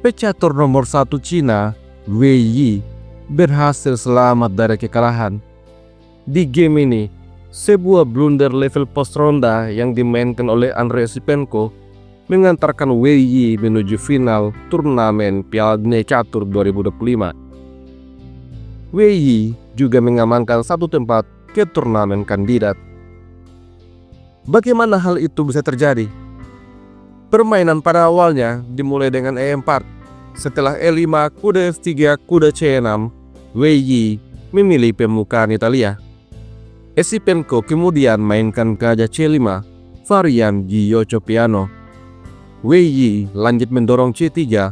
Pecatur nomor 1 Cina, Wei Yi, berhasil selamat dari kekalahan. Di game ini, sebuah blunder level post ronda yang dimainkan oleh Andrei Esipenko mengantarkan Wei Yi menuju final turnamen Piala Dunia Catur 2025. Wei Yi juga mengamankan satu tempat ke turnamen kandidat. Bagaimana hal itu bisa terjadi? Permainan pada awalnya dimulai dengan E4. Setelah E5, kuda F3, kuda C6, Wei Yi memilih pemukaan Italia. Esipenko kemudian mainkan gajah C5, varian Giocho Piano. Wei Yi lanjut mendorong C3,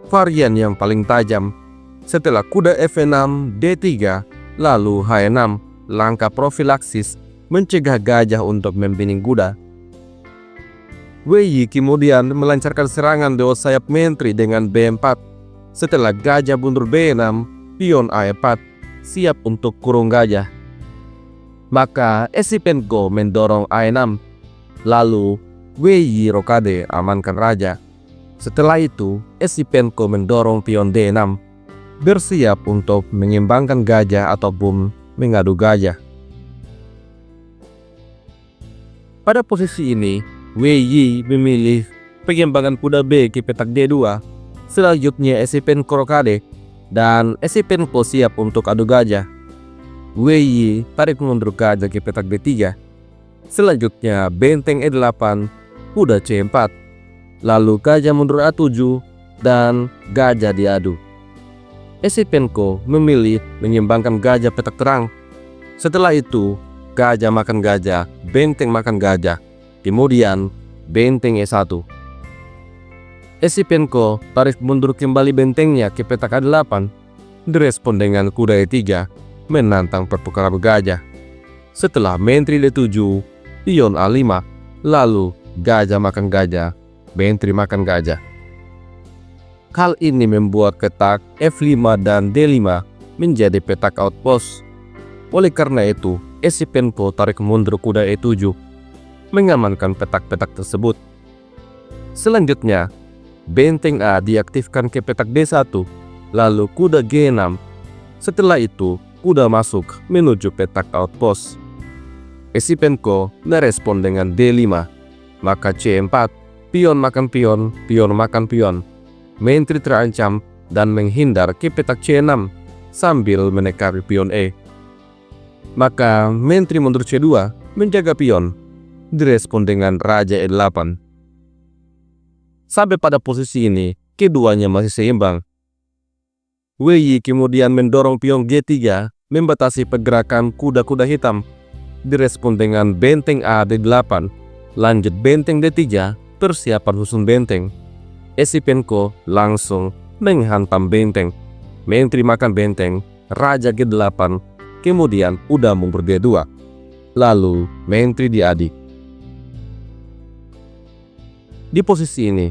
varian yang paling tajam. Setelah kuda F6, D3, lalu H6, langkah profilaksis mencegah gajah untuk membining kuda. Wei Yi kemudian melancarkan serangan lewat sayap menteri dengan B4. Setelah gajah mundur B6, pion A4, siap untuk kurung gajah. Maka Esipenko mendorong A6, lalu Wei Yi rokade amankan raja. Setelah itu, Esipenko mendorong pion D6, bersiap untuk mengimbangkan gajah ataupun mengadu gajah. Pada posisi ini, Wei Yi memilih pengembangan kuda B ke petak D2. Selanjutnya Esipenko rokade dan Esipenko siap untuk adu gajah. Wei Yi tarik mundur gajah ke petak D3. Selanjutnya benteng E8, kuda C4. Lalu gajah mundur A7 dan gajah diadu. Esipenko memilih menyimbangkan gajah petak terang. Setelah itu, gajah makan gajah, benteng makan gajah. Kemudian benteng E1. Esipenko tarik mundur kembali bentengnya ke petak A8. Direspon dengan kuda E3 menantang perputaran gajah. Setelah menteri D7, pion A5, lalu gajah makan gajah, menteri makan gajah. Hal ini membuat petak F5 dan D5 menjadi petak outpost. Oleh karena itu, Esipenko tarik mundur kuda E7, mengamankan petak-petak tersebut. Selanjutnya, benteng A diaktifkan ke petak D1, lalu kuda G6. Setelah itu, kuda masuk menuju petak outpost. Esipenko merespon dengan D5, maka C4, pion makan pion, pion makan pion. Menteri terancam dan menghindar ke petak C6 sambil menekari pion E. Maka menteri mundur C2 menjaga pion. Direspon dengan raja E8. Sampai pada posisi ini, keduanya masih seimbang. Wei Yi kemudian mendorong pion G3 membatasi pergerakan kuda-kuda hitam. Direspon dengan benteng A D8, lanjut benteng D3, persiapan susun benteng. Esipenko langsung menghantam benteng. Menteri makan benteng, raja G8, kemudian kuda mundur D2. Lalu menteri diadik. Di posisi ini,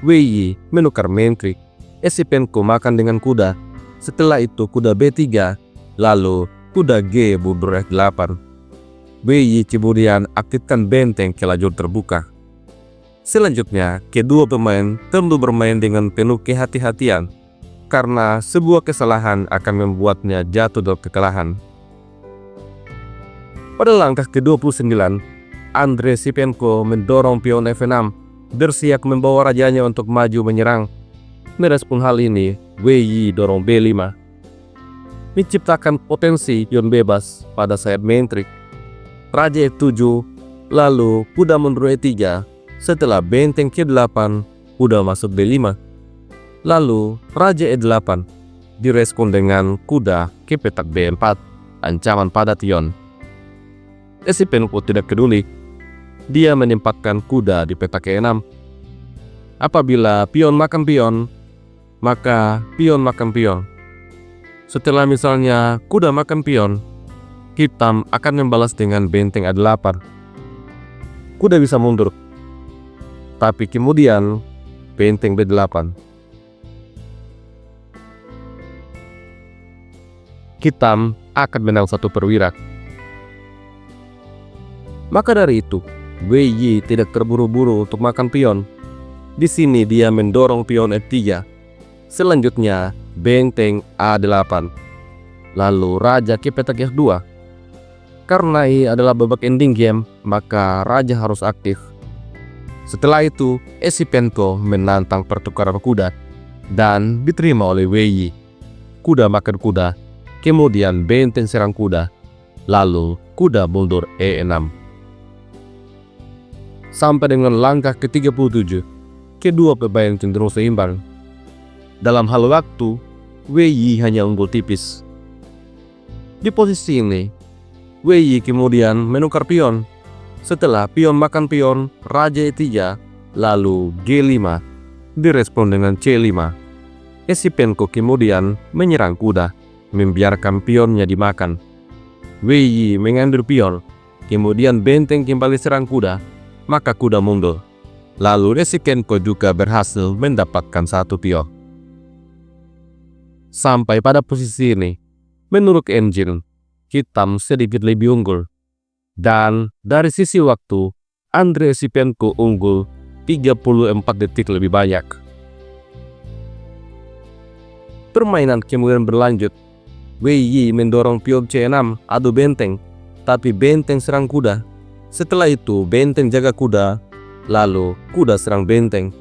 Wei Yi menukar menteri. Esipenko makan dengan kuda. Setelah itu kuda B3, lalu kuda G mundur F8. Wei Yi kemudian aktifkan benteng ke lajur terbuka. Selanjutnya, kedua pemain tentu bermain dengan penuh kehati-hatian, karena sebuah kesalahan akan membuatnya jatuh dalam kekalahan. Pada langkah ke-29, Andrei Esipenko mendorong pion F6, bersiap membawa rajanya untuk maju menyerang. Merespon hal ini, Wei Yi dorong B5, menciptakan potensi pion bebas pada sayap menteri. Raja F7, lalu kuda mundur E3. Setelah benteng K8, kuda masuk D5. Lalu raja E8 direspon dengan kuda ke petak B4, ancaman pada pion. Esipenko tidak peduli. Dia menempatkan kuda di petak E6. Apabila pion makan pion, maka pion makan pion. Setelah misalnya kuda makan pion, hitam akan membalas dengan benteng A8. Kuda bisa mundur, tapi kemudian benteng B8. Hitam akan menang satu perwira. Maka dari itu, Wei Yi tidak terburu-buru untuk makan pion. Di sini dia mendorong pion F3. Selanjutnya benteng A8. Lalu raja ke petak F2. Karena ini adalah babak ending game, maka raja harus aktif. Setelah itu, Esipenko menantang pertukaran kuda dan diterima oleh Wei Yi. Kuda makan kuda, kemudian benteng serang kuda, lalu kuda mundur E6. Sampai dengan langkah ke-37, kedua pemain cenderung seimbang. Dalam hal waktu, Wei Yi hanya unggul tipis. Di posisi ini, Wei Yi kemudian menukar pion. Setelah pion makan pion, raja E3, lalu G5, direspon dengan C5. Esipenko kemudian menyerang kuda, membiarkan pionnya dimakan. Wei Yi mengambil pion, kemudian benteng kembali serang kuda, maka kuda mundur. Lalu Esipenko juga berhasil mendapatkan satu pion. Sampai pada posisi ini, menurut engine, hitam sedikit lebih unggul. Dan dari sisi waktu, Andrei Esipenko unggul 34 detik lebih banyak. Permainan kemudian berlanjut. Wei Yi mendorong pion C6 adu benteng, tapi benteng serang kuda. Setelah itu benteng jaga kuda, lalu kuda serang benteng.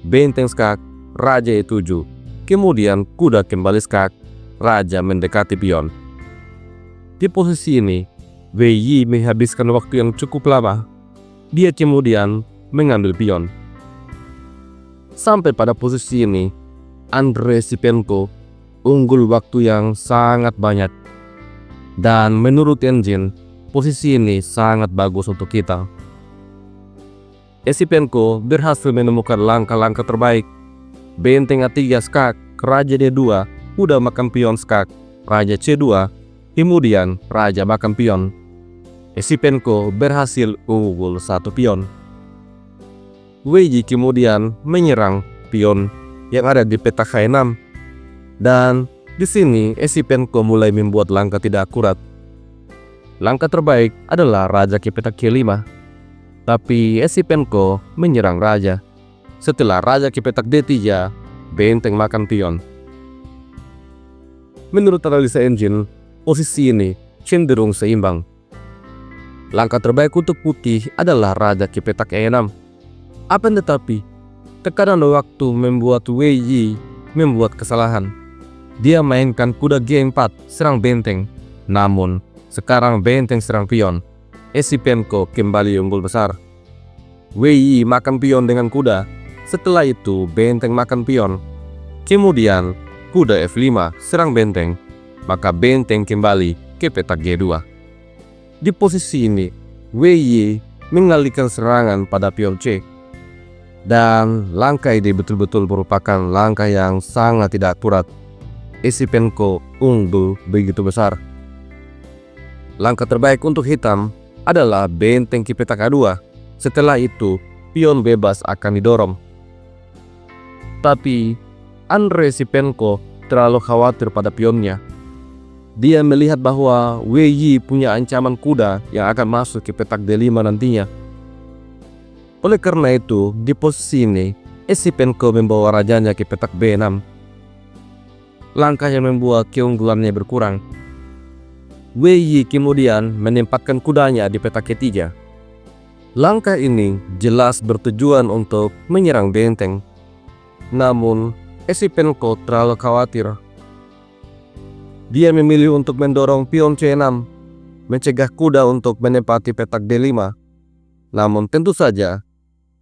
Benteng skak, raja E7. Kemudian kuda kembali skak, raja mendekati pion. Di posisi ini, Wei Yi menghabiskan waktu yang cukup lama. Dia kemudian mengambil pion. Sampai pada posisi ini, Andrei Esipenko unggul waktu yang sangat banyak. Dan menurut engine, posisi ini sangat bagus untuk kita. Esipenko berhasil menemukan langkah-langkah terbaik. Benteng A3 skak, raja D2, kuda makan pion skak, raja C2, kemudian raja makan pion. Esipenko berhasil unggul satu pion. Wei Yi kemudian menyerang pion yang ada di petak H6. Dan di sini Esipenko mulai membuat langkah tidak akurat. Langkah terbaik adalah raja ke petak K5. Tapi Esipenko menyerang raja. Setelah raja ke petak D3, benteng makan pion. Menurut analisa engine, posisi ini cenderung seimbang. Langkah terbaik untuk putih adalah raja ke petak E6. Akan tetapi, tekanan waktu membuat Wei Yi membuat kesalahan. Dia mainkan kuda G4 serang benteng. Namun, sekarang benteng serang pion. Esipenko kembali unggul besar. Wei Yi makan pion dengan kuda. Setelah itu benteng makan pion. Kemudian kuda F5 serang benteng. Maka benteng kembali ke petak G2. Di posisi ini, Wei Yi mengalihkan serangan pada pion C. Dan langkah ini betul-betul merupakan langkah yang sangat tidak akurat. Esipenko unggul begitu besar. Langkah terbaik untuk hitam adalah benteng ke petak A2. Setelah itu, pion bebas akan didorong. Tapi, Andrei Esipenko terlalu khawatir pada pionnya. Dia melihat bahwa Wei Yi punya ancaman kuda yang akan masuk ke petak D5 nantinya. Oleh karena itu, di posisi ini, Esipenko membawa rajanya ke petak B6. Langkah yang membuat keunggulannya berkurang. Wei Yi kemudian menempatkan kudanya di petak E3. Langkah ini jelas bertujuan untuk menyerang benteng. Namun, Esipenko terlalu khawatir. Dia memilih untuk mendorong pion C6, mencegah kuda untuk menempati petak D5. Namun tentu saja,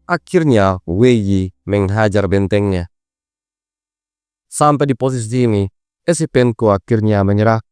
akhirnya Wei Yi menghajar bentengnya. Sampai di posisi ini, Esipenko akhirnya menyerah.